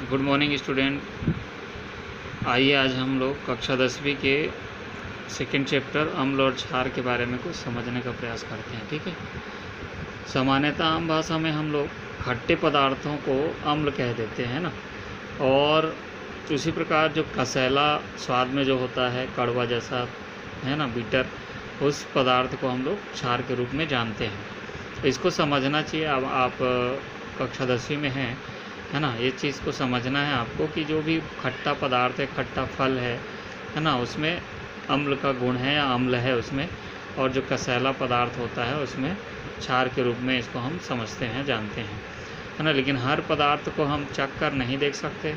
Good morning student. आइए आज हम लोग कक्षा 10वीं के सेकंड चैप्टर अम्ल और क्षार के बारे में कुछ समझने का प्रयास करते हैं। ठीक है। सामान्यतः आम भाषा में हम लोग खट्टे पदार्थों को अम्ल कह देते हैं ना, और उसी प्रकार जो कसैला स्वाद में जो होता है, कड़वा जैसा है ना, बीटर, उस पदार्थ को हम लोग क्षार के रूप में जानते हैं। तो इसको समझना चाहिए। अब आप कक्षा 10वीं में हैं, है ना, ये चीज़ को समझना है आपको कि जो भी खट्टा पदार्थ है, खट्टा फल है ना, उसमें अम्ल का गुण है या अम्ल है उसमें, और जो कसैला पदार्थ होता है उसमें क्षार के रूप में इसको हम समझते हैं, जानते हैं, है ना। लेकिन हर पदार्थ को हम चख कर नहीं देख सकते,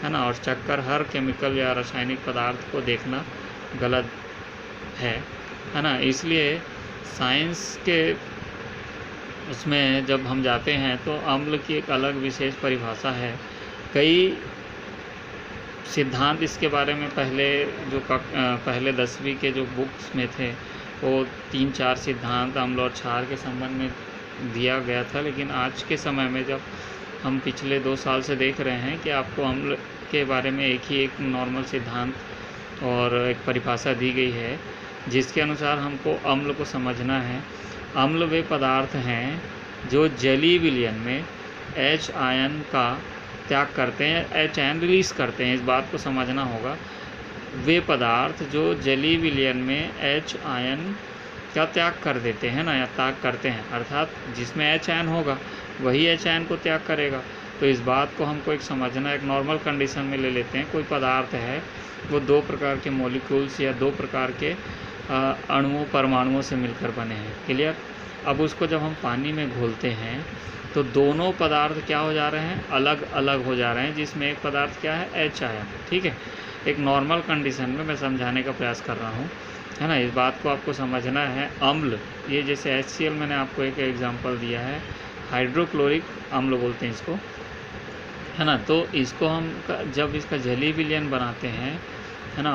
है ना, और चख कर हर केमिकल या रासायनिक पदार्थ को देखना गलत है ना। इसलिए साइंस के उसमें जब हम जाते हैं तो अम्ल की एक अलग विशेष परिभाषा है। कई सिद्धांत इसके बारे में पहले 10वीं के जो बुक्स में थे, वो 3-4 सिद्धांत अम्ल और क्षार के संबंध में दिया गया था। लेकिन आज के समय में जब हम पिछले 2 साल से देख रहे हैं कि आपको अम्ल के बारे में एक नॉर्मल सिद्धांत और एक परिभाषा दी गई है, जिसके अनुसार हमको अम्ल को समझना है। अम्ल वे पदार्थ हैं जो जलीय विलयन में H आयन का त्याग करते हैं, H आयन रिलीज़ करते हैं। इस बात को समझना होगा। वे पदार्थ जो जलीय विलयन में H आयन का त्याग कर देते हैं ना, या त्याग करते हैं, अर्थात जिसमें H आयन होगा वही H आयन को त्याग करेगा। तो इस बात को हमको एक समझना, एक नॉर्मल कंडीशन में ले लेते हैं। कोई पदार्थ है, वो 2 प्रकार के मॉलिक्यूल्स या 2 प्रकार के अणुओं, परमाणुओं से मिलकर बने हैं। क्लियर। अब उसको जब हम पानी में घोलते हैं तो दोनों पदार्थ क्या हो जा रहे हैं, अलग अलग हो जा रहे हैं, जिसमें एक पदार्थ क्या है, H आयन। ठीक है। एक नॉर्मल कंडीशन में मैं समझाने का प्रयास कर रहा हूँ, है ना। इस बात को आपको समझना है। अम्ल, ये जैसे HCl मैंने आपको एक एग्जांपल दिया है, हाइड्रोक्लोरिक अम्ल बोलते हैं इसको, है ना। तो इसको हम जब इसका जलीय विलयन बनाते हैं, है ना,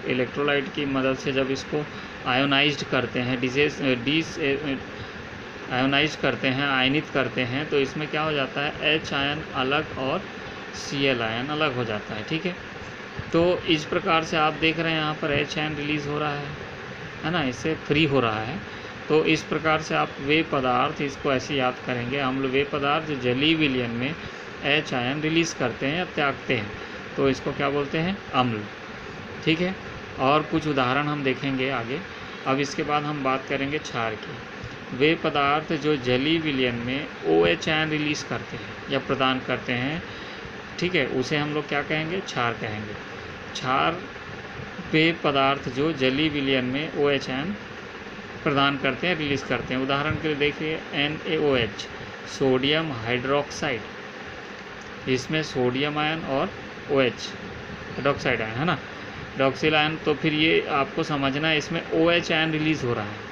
इलेक्ट्रोलाइट की मदद से जब इसको आयोनाइज्ड करते हैं, आयोनाइज करते हैं, आयनित करते हैं, तो इसमें क्या हो जाता है, H आयन अलग और Cl आयन अलग हो जाता है। ठीक है। तो इस प्रकार से आप देख रहे हैं यहाँ पर H आयन रिलीज़ हो रहा है ना, इससे फ्री हो रहा है। तो इस प्रकार से आप वे पदार्थ, इसको ऐसे याद करेंगे, अम्ल वे पदार्थ जो जलीय विलयन में H आयन रिलीज़ करते हैं या त्यागते हैं, तो इसको क्या बोलते हैं, अम्ल। ठीक है। और कुछ उदाहरण हम देखेंगे आगे। अब इसके बाद हम बात करेंगे क्षार की। वे पदार्थ जो जलीय विलयन में OH आयन रिलीज़ करते हैं या प्रदान करते हैं, ठीक है, उसे हम लोग क्या कहेंगे, क्षार कहेंगे। क्षार वे पदार्थ जो जलीय विलयन में OH आयन प्रदान करते हैं, रिलीज़ करते हैं। उदाहरण के लिए देखिए NaOH, सोडियम हाइड्रोक्साइड, इसमें सोडियम आयन और OH हाइड्रोक्साइड आयन, है ना, हाइड्रोक्सिल आयन। तो फिर ये आपको समझना है, इसमें OH आयन रिलीज़ हो रहा है।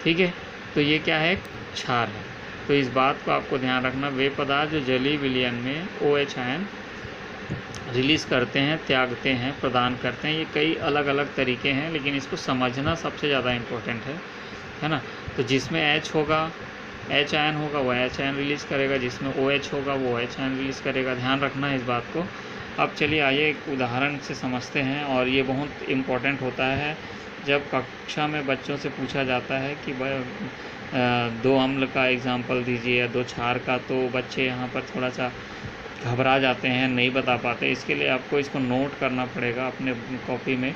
ठीक है। तो ये क्या है, क्षार है। तो इस बात को आपको ध्यान रखना, वे पदार्थ जो जलीय विलयन में OH आयन रिलीज़ करते हैं, त्यागते हैं, प्रदान करते हैं। ये कई अलग अलग तरीके हैं, लेकिन इसको समझना सबसे ज़्यादा इम्पोर्टेंट है ना। तो जिसमें H होगा, H आयन होगा, वो H आयन रिलीज़ करेगा, जिसमें OH होगा वो OH आयन रिलीज़ करेगा। ध्यान रखना है इस बात को। अब चलिए आइए एक उदाहरण से समझते हैं, और ये बहुत इम्पोर्टेंट होता है जब कक्षा में बच्चों से पूछा जाता है कि 2 अम्ल का एग्जाम्पल दीजिए या 2 क्षार का, तो बच्चे यहाँ पर थोड़ा सा घबरा जाते हैं, नहीं बता पाते। इसके लिए आपको इसको नोट करना पड़ेगा अपने कॉपी में।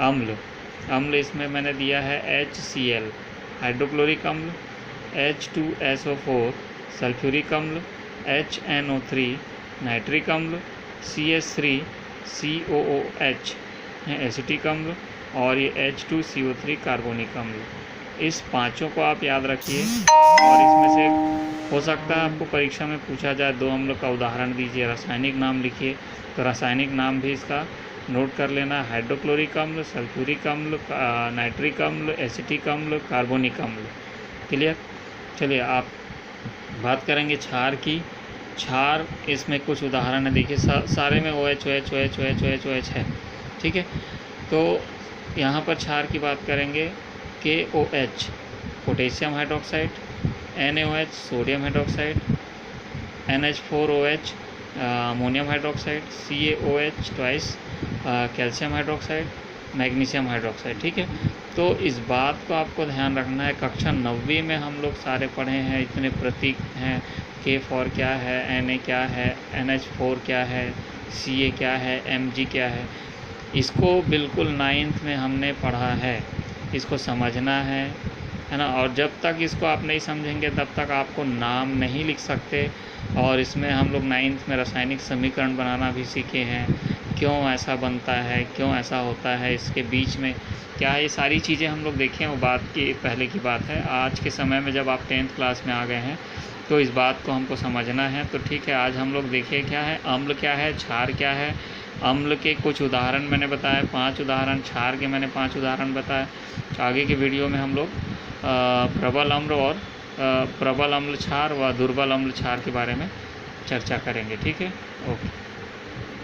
अम्ल इसमें मैंने दिया है HCl हाइड्रोक्लोरिक अम्ल, H2SO4 सल्फ्यूरिक अम्ल, HNO3 नाइट्रिक अम्ल, CH3 COOH एसिटिक अम्ल, और ये H2CO3 कार्बोनिक अम्ल। इस 5 को आप याद रखिए, और इसमें से हो सकता है आपको परीक्षा में पूछा जाए 2 अम्ल का उदाहरण दीजिए, रासायनिक नाम लिखिए, तो रासायनिक नाम भी इसका नोट कर लेना। हाइड्रोक्लोरिक अम्ल, सल्फ्यूरिक अम्ल, नाइट्रिक अम्ल, एसिटिक अम्ल, कार्बोनिक अम्ल। क्लियर। चलिए आप बात करेंगे क्षार की। क्षार, इसमें कुछ उदाहरण है, देखिए सारे में OH है। ठीक है। तो यहाँ पर क्षार की बात करेंगे, KOH potassium hydroxide, NaOH sodium hydroxide, NH4OH ammonium hydroxide, CaOH twice, calcium hydroxide, magnesium hydroxide. ठीक है, तो इस बात को आपको ध्यान रखना है। कक्षा 9वीं में हम लोग सारे पढ़े हैं, इतने प्रतीक हैं, K4 क्या है, Na क्या है, NH4 क्या है, Ca क्या है, Mg क्या है, इसको बिल्कुल 9th में हमने पढ़ा है, इसको समझना है ना। और जब तक इसको आप नहीं समझेंगे तब तक आपको नाम नहीं लिख सकते। और इसमें हम लोग 9th में रासायनिक समीकरण बनाना भी सीखे हैं, क्यों ऐसा बनता है, क्यों ऐसा होता है, इसके बीच में क्या है, ये सारी चीज़ें हम लोग देखें, वो बात की पहले की बात है। आज के समय में जब आप 10th क्लास में आ गए हैं तो इस बात को हमको समझना है। तो ठीक है, आज हम लोग देखें क्या है, अम्ल क्या है, क्षार क्या है। अम्ल के कुछ उदाहरण मैंने बताए, 5 उदाहरण, क्षार के मैंने 5 उदाहरण बताए। आगे के वीडियो में हम लोग प्रबल अम्ल और प्रबल अम्ल क्षार व दुर्बल अम्ल क्षार के बारे में चर्चा करेंगे। ठीक है, ओके।